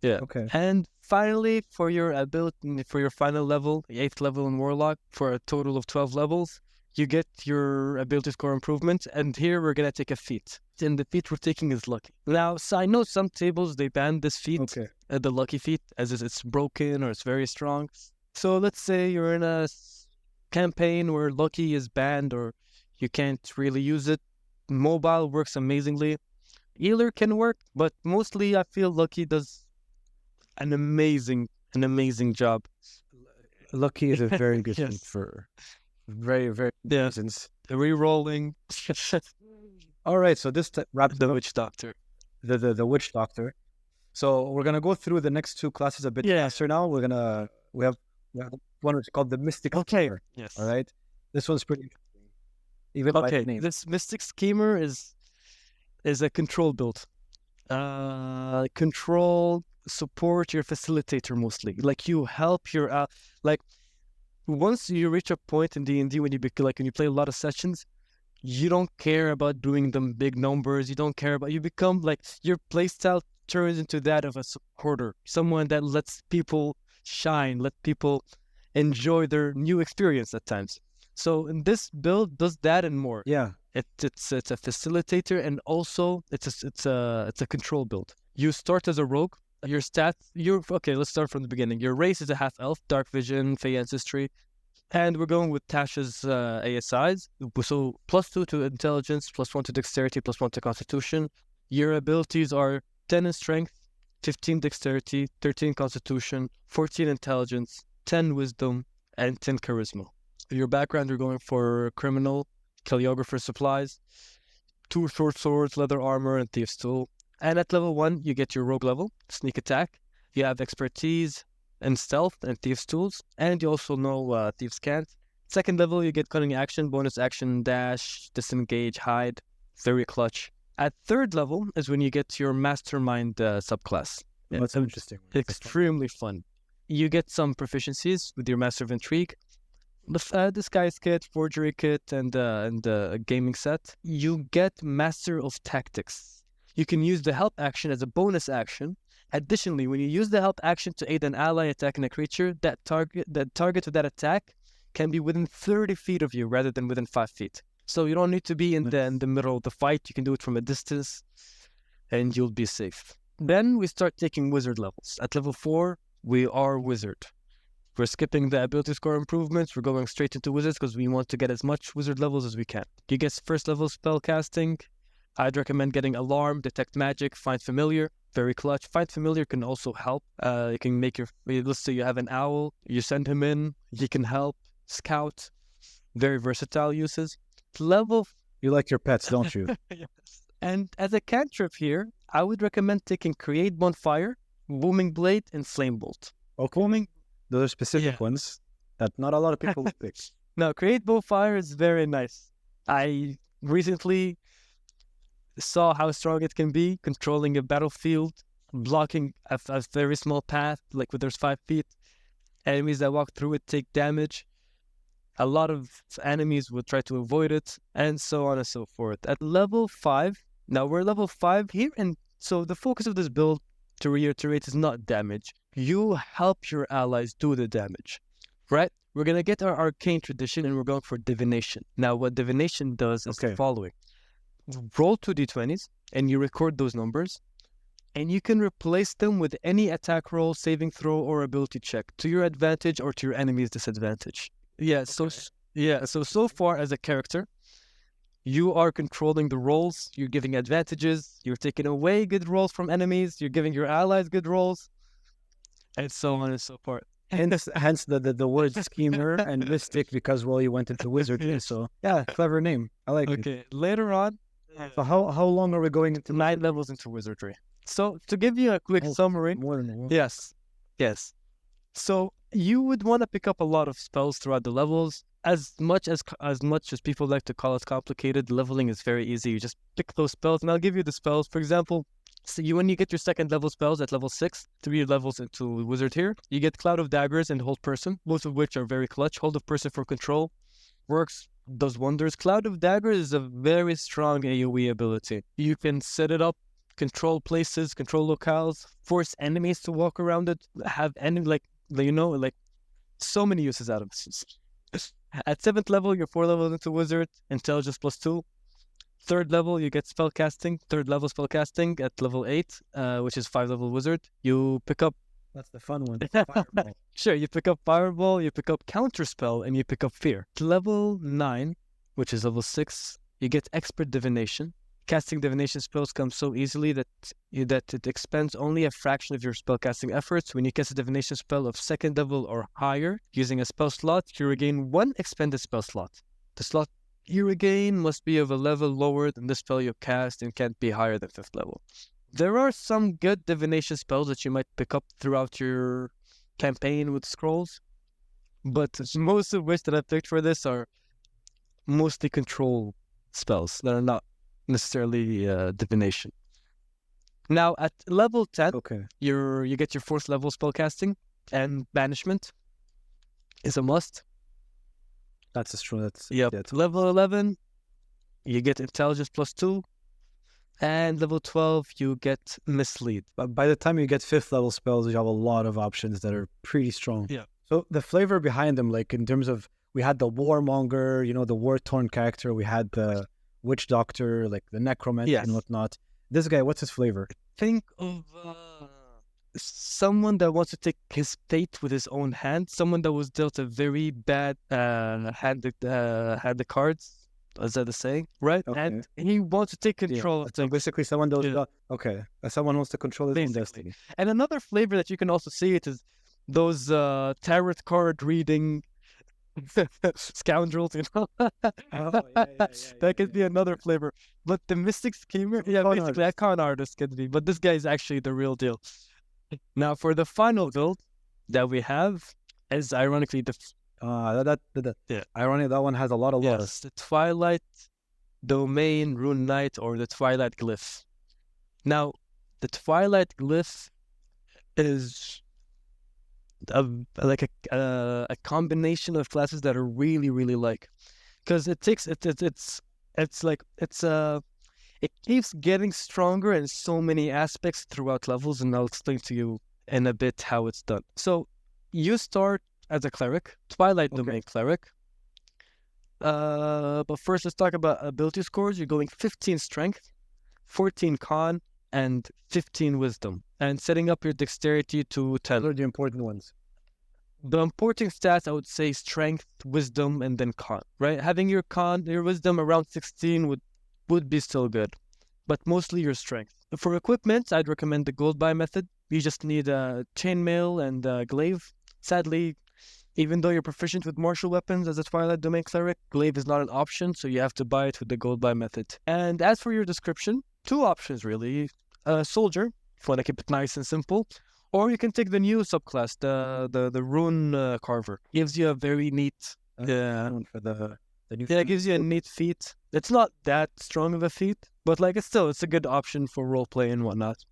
Yeah. Okay. And finally, for your ability, for your final level, the 8th level in Warlock, for a total of 12 levels, you get your ability score improvement. And here we're going to take a feat. And the feat we're taking is Lucky. Now, so I know some tables, they ban this feat, the Lucky feat, as it's broken or it's very strong. So let's say you're in a campaign where Lucky is banned or you can't really use it. Mobile works amazingly. Healer can work, but mostly I feel Lucky does an amazing job. Lucky is a very good thing for very, very reasons. The re-rolling. All right, so this wraps the witch doctor. The witch doctor. So we're gonna go through the next 2 classes a bit faster now. We have one which is called the Mystic Schemer. Yes. All right. This one's pretty interesting. Even by the name. This Mystic Schemer is a control build. Control, support, your facilitator mostly. Like you help your like once you reach a point in D&D when when you play a lot of sessions, you don't care about doing them big numbers. You don't care about you become like your playstyle turns into that of a supporter, someone that lets people shine, let people enjoy their new experience at times. So in this build does that and more. Yeah. It's a facilitator and also it's a control build. You start as a rogue. Your stats, okay. Let's start from the beginning. Your race is a half elf, dark vision, fey ancestry, and we're going with Tash's ASIs. So +2 to intelligence, +1 to dexterity, +1 to constitution. Your abilities are 10 in strength, 15 dexterity, 13 constitution, 14 intelligence, 10 wisdom, and 10 charisma. Your background, you're going for criminal, calligrapher supplies, 2 short swords, leather armor, and thieves tool. And at level 1, you get your rogue level, sneak attack. You have expertise and stealth and thieves tools, and you also know thieves can't. Second level, you get cunning action, bonus action, dash, disengage, hide, very clutch. At third level is when you get your mastermind subclass. Yeah, that's interesting. Extremely fun. You get some proficiencies with your master of intrigue, the disguise kit, forgery kit, and a gaming set. You get master of tactics. You can use the help action as a bonus action. Additionally, when you use the help action to aid an ally attacking a creature, that target of that attack can be within 30 feet of you rather than within 5 feet. So you don't need to be in the middle of the fight. You can do it from a distance, and you'll be safe. Then we start taking wizard levels. At level 4, we are wizard. We're skipping the ability score improvements. We're going straight into wizards because we want to get as much wizard levels as we can. You get first level spell casting. I'd recommend getting Alarm, Detect Magic, Find Familiar. Very clutch. Find Familiar can also help. You can make let's say you have an owl, you send him in, he can help. Scout, very versatile uses. Level... You like your pets, don't you? Yes. And as a cantrip here, I would recommend taking Create Bonfire, Booming Blade, and Flame Bolt. Okay. Those are specific ones that not a lot of people pick. No, Create Bonfire is very nice. I recently saw how strong it can be, controlling a battlefield, blocking a very small path, like where there's 5 feet. Enemies that walk through it take damage. A lot of enemies will try to avoid it, and so on and so forth. At level 5, now we're level 5 here, and so the focus of this build, to reiterate, is not damage. You help your allies do the damage, right? We're going to get our arcane tradition, and we're going for divination. Now, what divination does is the following. Roll 2 d20s, and you record those numbers, and you can replace them with any attack roll, saving throw, or ability check to your advantage or to your enemy's disadvantage. So far as a character, you are controlling the rolls, you're giving advantages, you're taking away good rolls from enemies, you're giving your allies good rolls, and so on and so forth. Hence the word schemer and Mysitc, because you went into wizardry. So clever name. I like it. Okay, later on. So how long are we going into 9 levels into wizardry? So to give you a quick summary. More than one. Yes. So you would want to pick up a lot of spells throughout the levels. As much as people like to call it complicated, leveling is very easy. You just pick those spells, and I'll give you the spells. For example, when you get your second level spells at level 6, 3 levels into wizard here, you get Cloud of Daggers and Hold Person, both of which are very clutch. Hold of Person for control does wonders. Cloud of Daggers is a very strong AoE ability. You can set it up, control places, control locales, force enemies to walk around it, have so many uses out of this. At 7th level, you're 4 levels into wizard, intelligence +2. 3rd level, you get spellcasting, 3rd level spellcasting at level 8, which is 5 level wizard. You pick up... That's the fun one. Fireball. Sure, you pick up Fireball, you pick up Counterspell, and you pick up Fear. Level 9, which is level 6, you get Expert Divination. Casting divination spells comes so easily that it expends only a fraction of your spellcasting efforts. When you cast a divination spell of 2nd level or higher, using a spell slot, you regain 1 expended spell slot. The slot you regain must be of a level lower than the spell you cast and can't be higher than 5th level. There are some good divination spells that you might pick up throughout your campaign with scrolls, but most of which that I picked for this are mostly control spells that are not necessarily divination. Now at level 10, Okay. you get your 4th level spellcasting, and banishment is a must. That's true. That's Yep. yeah, it's- Level 11, you get intelligence +2, and level 12 you get mislead. But by the time you get 5th level spells, you have a lot of options that are pretty strong. Yeah. So the flavor behind them, like in terms of, we had the Warmonger, the war-torn character. We had the Witch Doctor, like the Necromancer Yes. and whatnot. This guy, what's his flavor? Think of someone that wants to take his fate with his own hand. Someone that was dealt a very bad hand the cards. Is that the saying? Right? Okay. And he wants to take control of So things. basically, someone does. Yeah. Okay, someone wants to control his own Basically. destiny. And another flavor that you can also see it is those tarot card reading scoundrels, that could be another flavor. But the Mystic Schemer, basically a con artist could be. But this guy is actually the real deal. Now for the final build that we have is ironically Ironic, that one has a lot of loss. yes, the Twilight Domain Rune Knight, or the Twilight Glyph. Now the Twilight Glyph is a combination of classes that are really like, because it keeps getting stronger in so many aspects throughout levels, and I'll explain to you in a bit how it's done. So you start as a cleric, Twilight Domain cleric. But first let's talk about ability scores. You're going 15 strength, 14 con, and 15 wisdom, and setting up your dexterity to 10. Those are the important ones. The important stats, I would say strength, wisdom, and then con, right? Having your wisdom around 16 would be still good, but mostly your strength. For equipment, I'd recommend the gold buy method. You just need a chainmail and a glaive. Sadly, even though you're proficient with martial weapons as a Twilight Domain cleric, glaive is not an option, so you have to buy it with the gold buy method. And as for your description, 2 options really. Soldier, if you want to keep it nice and simple, or you can take the new subclass, the rune carver. Gives you a very neat For the new it gives you a neat feat. It's not that strong of a feat, but like it's a good option for roleplay and whatnot.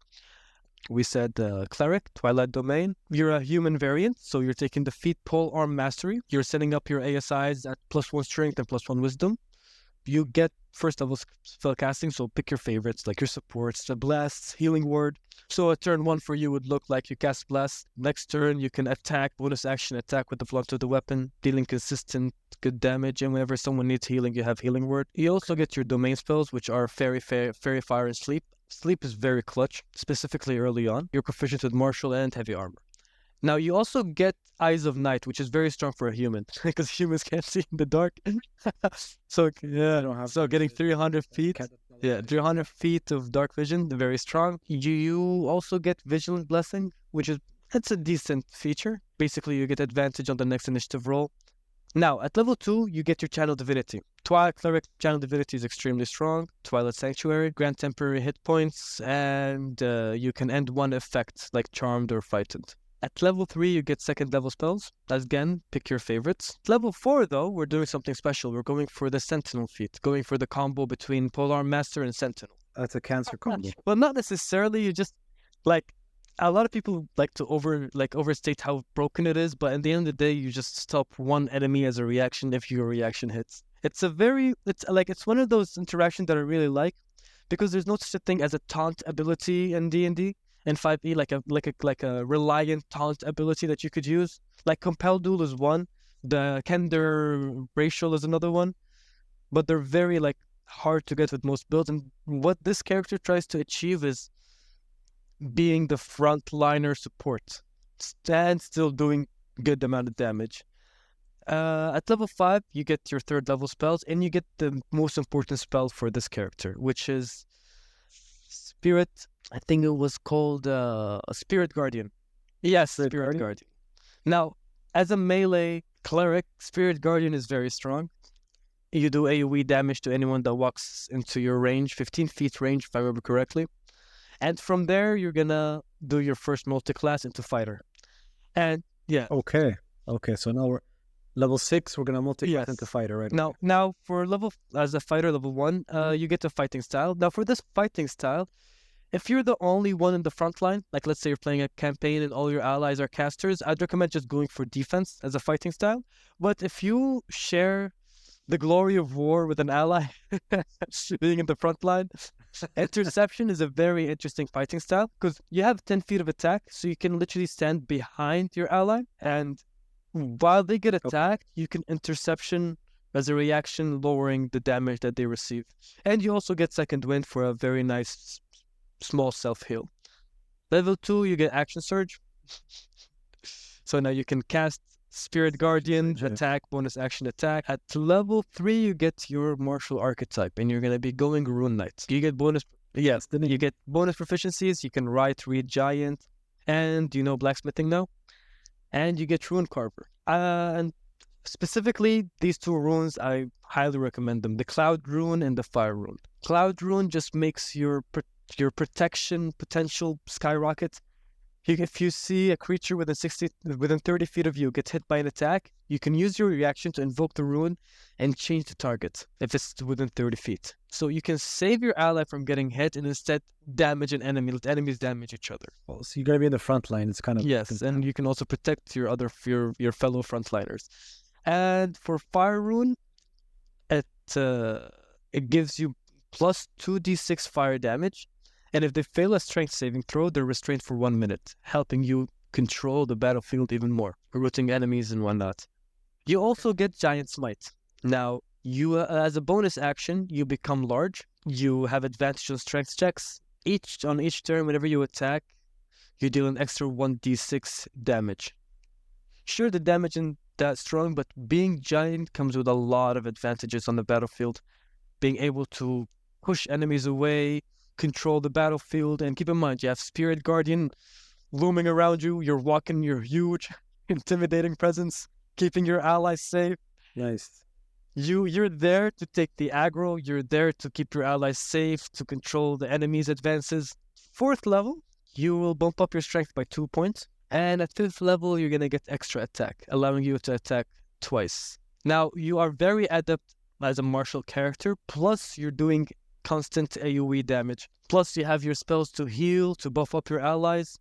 We said cleric, Twilight Domain. You're a human variant, so you're taking the feat pole arm mastery. You're setting up your ASIs at +1 strength and +1 wisdom. You get first level spell casting, so pick your favorites, like your supports, the blasts, healing word. So a turn 1 for you would look like you cast blast. Next turn you can attack, bonus action attack with the blunt of the weapon, dealing consistent good damage, and whenever someone needs healing, you have healing word. You also get your domain spells, which are Fairy Fire, and Sleep. Sleep is very clutch, specifically early on. You're proficient with martial and heavy armor. Now, you also get Eyes of Night, which is very strong for a human, because humans can't see in the dark. So, getting 300 feet. 300 feet of dark vision, very strong. You also get Vigilant Blessing, it's a decent feature. Basically, you get advantage on the next initiative roll. Now, at level 2, you get your Channel Divinity. Twilight Cleric Channel Divinity is extremely strong. Twilight Sanctuary, grant temporary hit points, and you can end one effect, like Charmed or Frightened. At level 3, you get 2nd level spells. Again, pick your favorites. Level 4, though, we're doing something special. We're going for the Sentinel feat, going for the combo between Polearm Master and Sentinel. That's a cancer combo. Well, not necessarily. You just, like, a lot of people like to overstate how broken it is, but at the end of the day, you just stop one enemy as a reaction if your reaction hits. It's one of those interactions that I really like, because there's no such a thing as a taunt ability in D&D. And 5e, like a reliant taunt ability that you could use. Like Compel Duel is one, the Kender Racial is another one, but they're very hard to get with most builds. And what this character tries to achieve is being the frontliner support, and still doing good amount of damage. At level 5, you get your 3rd level spells, and you get the most important spell for this character, which is Spirit. I think it was called Spirit Guardian. Yes, Spirit Guardian. Now, as a melee cleric, Spirit Guardian is very strong. You do AoE damage to anyone that walks into your range, 15 feet range, if I remember correctly. And from there, you're gonna do your first multi-class into fighter. And yeah. Okay. So now we're level 6. We're gonna multi-class into fighter, right? Now for as a fighter level 1, you get a fighting style. Now for this fighting style, If you're the only one in the front line, like let's say you're playing a campaign and all your allies are casters, I'd recommend just going for defense as a fighting style. But if you share the glory of war with an ally being in the front line, interception is a very interesting fighting style because you have 10 feet of attack, so you can literally stand behind your ally, and while they get attacked, you can interception as a reaction, lowering the damage that they receive. And you also get second wind for a very nice small self-heal. Level 2, you get action surge. So now you can cast Spirit Guardian, attack, bonus action attack. At level 3, you get your martial archetype, and you're going to be going Rune Knight. You get bonus, yes, then you get bonus proficiencies. You can write, read, giant, and you know blacksmithing now. And you get Rune Carver. And specifically, these two runes, I highly recommend them. The Cloud Rune and the Fire Rune. Cloud Rune just makes your protection potential skyrocket. If you see a creature within 30 feet of you get hit by an attack, you can use your reaction to invoke the rune and change the target if it's within 30 feet. So you can save your ally from getting hit and instead damage an enemy, let enemies damage each other. Well, so you're gonna be in the front line. It's kind of yes, and you can also protect your fellow frontliners. And for Fire Rune, it gives you plus 2d6 fire damage. And if they fail a strength saving throw, they're restrained for 1 minute, helping you control the battlefield even more, routing enemies and whatnot. You also get Giant Smite. Now, you as a bonus action, you become large. You have advantage on strength checks. On each turn, whenever you attack, you deal an extra 1d6 damage. Sure, the damage isn't that strong, but being giant comes with a lot of advantages on the battlefield. Being able to push enemies away, control the battlefield, and keep in mind you have Spirit Guardian looming around you. You're walking your huge, intimidating presence, keeping your allies safe. Nice. You're there to take the aggro. You're there to keep your allies safe, to control the enemy's advances. 4th level, you will bump up your strength by 2 points, and at 5th level, you're gonna get extra attack, allowing you to attack twice. Now you are very adept as a martial character. Plus, you're doing constant AoE damage. Plus, you have your spells to heal, to buff up your allies.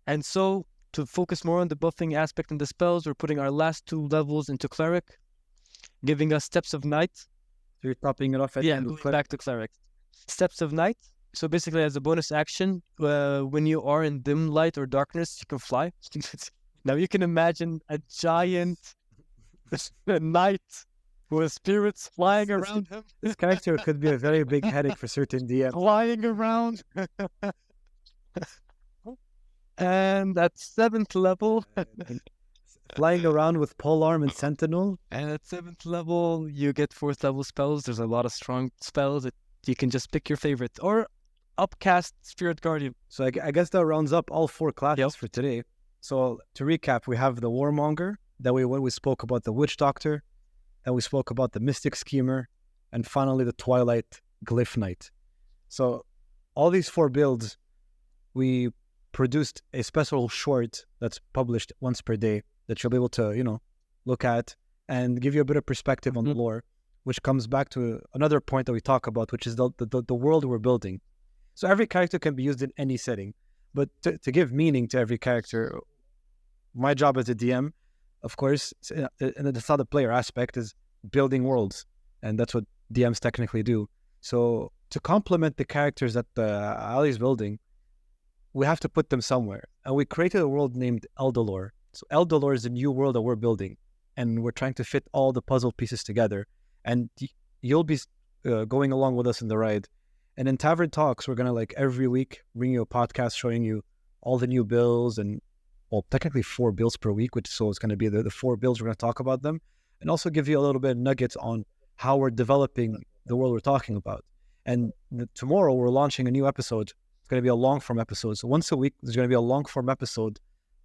And so, to focus more on the buffing aspect in the spells, we're putting our last 2 levels into Cleric, giving us Steps of Night. So you're topping it off at the end of back to Cleric. Steps of Night. So basically, as a bonus action, when you are in dim light or darkness, you can fly. Now you can imagine a giant knight with spirits flying around him. This character could be a very big headache for certain DMs. Flying around. And at 7th level... flying around with polearm and sentinel. And at 7th level, you get 4th level spells. There's a lot of strong spells that you can just pick your favorite. Or upcast Spirit Guardian. So I guess that rounds up all 4 classes for today. So to recap, we have the Warmonger. Then we spoke about the Witch Doctor. Then we spoke about the Mystic Schemer, and finally the Twilight Glyph Knight. So all these 4 builds, we produced a special short that's published once per day that you'll be able to, look at and give you a bit of perspective on the lore, which comes back to another point that we talk about, which is the world we're building. So every character can be used in any setting, but to give meaning to every character, my job as a DM, of course, and it's not the player aspect, is building worlds. And that's what DMs technically do. So to complement the characters that Ali's building, we have to put them somewhere. And we created a world named Eldalore. So Eldalore is a new world that we're building. And we're trying to fit all the puzzle pieces together. And you'll be going along with us in the ride. And in Tavern Talks, we're going to every week bring you a podcast showing you all the new builds and technically 4 builds per week, so it's going to be the 4 builds. We're going to talk about them and also give you a little bit of nuggets on how we're developing the world we're talking about. And tomorrow we're launching a new episode. It's going to be a long form episode. So once a week, there's going to be a long form episode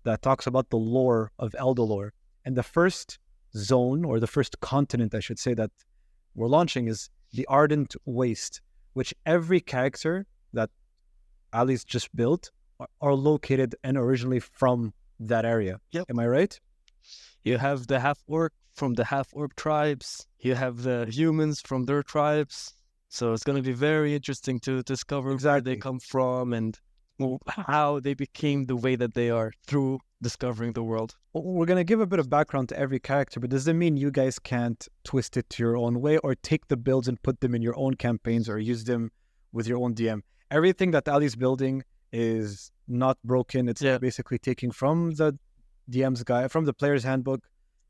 that talks about the lore of Eldalore. And the first zone, or the first continent, I should say, that we're launching is the Ardent Waste, which every character that Ali's just built are located and originally from that area. Yep. Am I right? You have the half-orc from the half-orc tribes. You have the humans from their tribes. So it's going to be very interesting to discover where they come from and how they became the way that they are through discovering the world. We're going to give a bit of background to every character, but does that mean you guys can't twist it to your own way or take the builds and put them in your own campaigns or use them with your own DM? Everything that Ali's building is not broken. It's basically taking from the DM's guide, from the player's handbook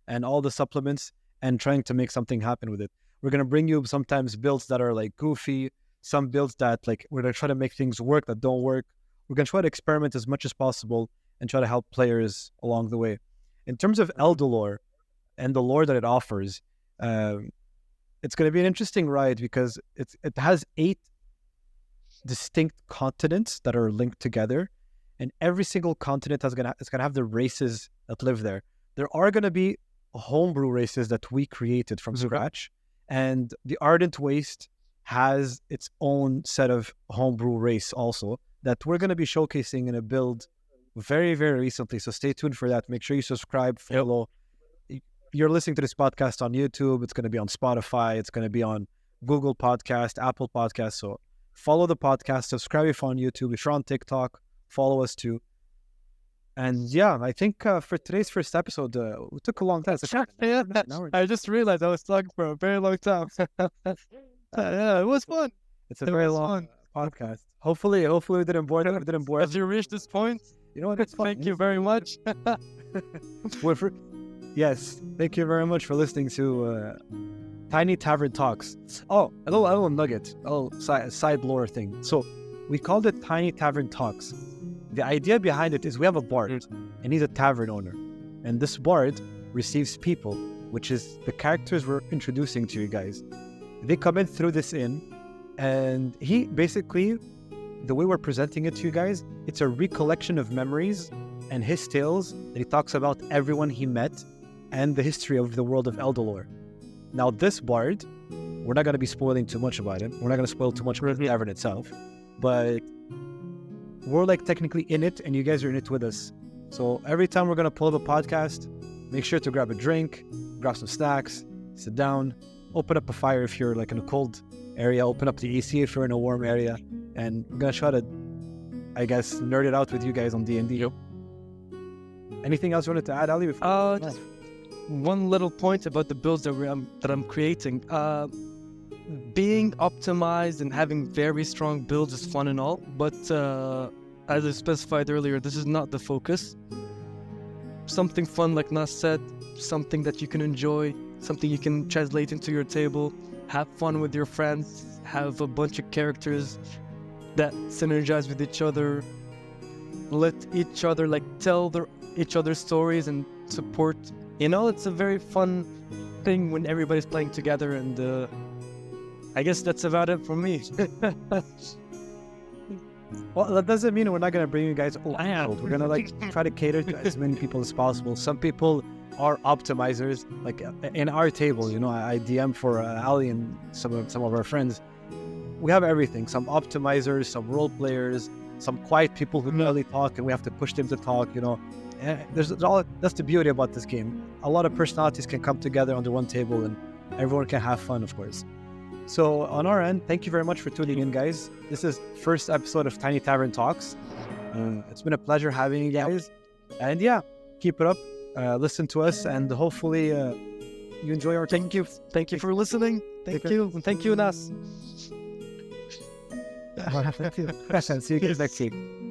and all the supplements and trying to make something happen with it. We're going to bring you sometimes builds that are like goofy, some builds that like we're going to try to make things work that don't work. We're going to try to experiment as much as possible and try to help players along the way. In terms of Eldalore and the lore that it offers, it's going to be an interesting ride because it has 8 distinct continents that are linked together, and every single continent is going to have the races that live there. There are going to be homebrew races that we created from scratch, and the Ardent Waste has its own set of homebrew race also that we're going to be showcasing in a build very, very recently. So stay tuned for that. Make sure you subscribe, follow. You're listening to this podcast on YouTube. It's going to be on Spotify. It's going to be on Google Podcast, Apple Podcast. So follow the podcast, subscribe if you're on YouTube. If you're on TikTok, follow us too. And yeah, I think for today's first episode, we took a long time. I just realized I was talking for a very long time. Yeah, it was fun. It's a very long podcast. Hopefully we didn't bore them. As you reach this point, you know what? It's fun. Thank you very much. Yes, thank you very much for listening to Tiny Tavern Talks. Oh, a little nugget, a little side lore thing. So we called it Tiny Tavern Talks. The idea behind it is we have a bard, and he's a tavern owner. And this bard receives people, which is the characters we're introducing to you guys. They come in through this inn, and he basically, the way we're presenting it to you guys, it's a recollection of memories and his tales that he talks about everyone he met and the history of the world of Eldalore. Now, this bard, we're not going to be spoiling too much about him. We're not going to spoil too much about the tavern itself, but we're like technically in it, and you guys are in it with us. So every time we're going to pull up a podcast, make sure to grab a drink, grab some snacks, sit down, open up a fire if you're like in a cold area, open up the AC if you're in a warm area, and we're going to try to, I guess, nerd it out with you guys on D&D. Yep. Anything else you wanted to add, Ali? Just one little point about the builds that I'm creating. Being optimized and having very strong builds is fun and all, but as I specified earlier, this is not the focus. Something fun, like Nas said, something that you can enjoy, something you can translate into your table, have fun with your friends, have a bunch of characters that synergize with each other, let each other like tell each other's stories and support. You know, it's a very fun thing when everybody's playing together, and I guess that's about it for me. Well, that doesn't mean we're not going to bring you guys all out. We're going to like try to cater to as many people as possible. Some people are optimizers. Like in our table, you know, I DM for Ali and some of our friends. We have everything. Some optimizers, some role players, some quiet people who barely talk, and we have to push them to talk, you know. There's all, that's the beauty about this game. A lot of personalities can come together under one table, and everyone can have fun, of course. So on our end, thank you very much for tuning in, guys. This is first episode of Tiny Tavern Talks. It's been a pleasure having you guys. And yeah, keep it up. Listen to us, and hopefully you enjoy our Thank you for listening. Thank you, and thank you, Nas. Thank you. See you guys next week.